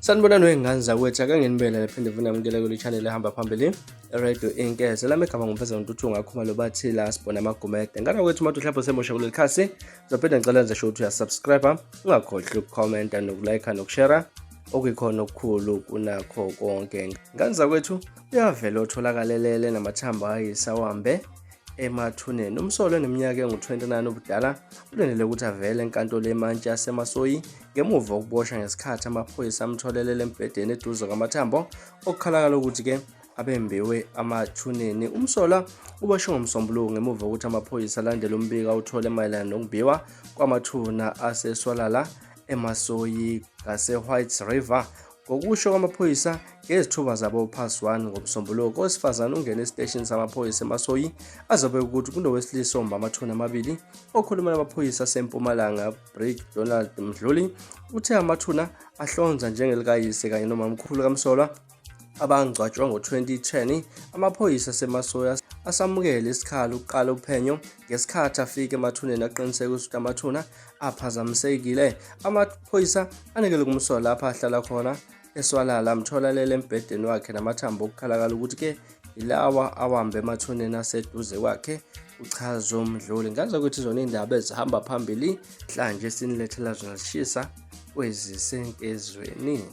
Sanibonani wey'ngane zakwethu, ake nginibele phinde futhi namukele kule channel ehamba phambili Radio Inketho. Lami igama ngumfeza Ntuthu ngakhuluma bathi la sibona amagumede. Ngana kwethu umuntu mhlawumbe semusha kuleli khasi, ngizophinda ngicela nje ukuthi uyasubscribe, ungakhohlwa ukucomment nokulike nokushare okuyikhona okukhulu kunakho konke. Ngane zakwethu uyavela otholakalelele namathambo ayisawambe emathuneni. Umsolo oneminyaka engu-29 ubudala ulendele ukuthi avele enkantolo eMantshi yaseMasoyi ngemuva kokuboshwa ngesikhathi amaphoyisa amtholelele embhedeni eduze kwamathambo okukhalakala ukuthi-ke abembiwe amathuneni. Umsola uboshwe ngoMsombuluko ngemuva kokuthi amaphoyisa alandele umbiko awuthole mayelana nokubiwa kwamathuna aseswalala eMasoyi ngase-White River. Ngokusho kwamaphoyisa ngezithuba zabo +1 ngoMsombuluko, owesifazane ungene esiteshini samaphoyisa eMasoyi azobe ukuthi kunowesilisa omba amathuna amabili. Okhuluma namaphoyisa aseMpumalanga Brig Donald Mdluli uthe amathuna ahlonza njengelikayise kanye nomamkhulu kaMsolwa abangcwatshwa ngo-2010. Amaphoyisa aseMasoyi asamukele isikhalo ukuqala uphenyo ngesikhathi afika emathuneni aqiniseka ukuthi amathuna aphazamisekile. Amaphoyisa anikele kuMsolwa lapho ahlala khona eswalala amtholalele embhedeni wakhe namathambo okukhalakala ukuthi-ke ilawa awambe emathuneni aseduze kwakhe, uchaza uMdluli. Ngazi ukuthi izona iy'ndaba ezihamba phambili mhlanje sinilethela zona zishisa kwezisenkezweni.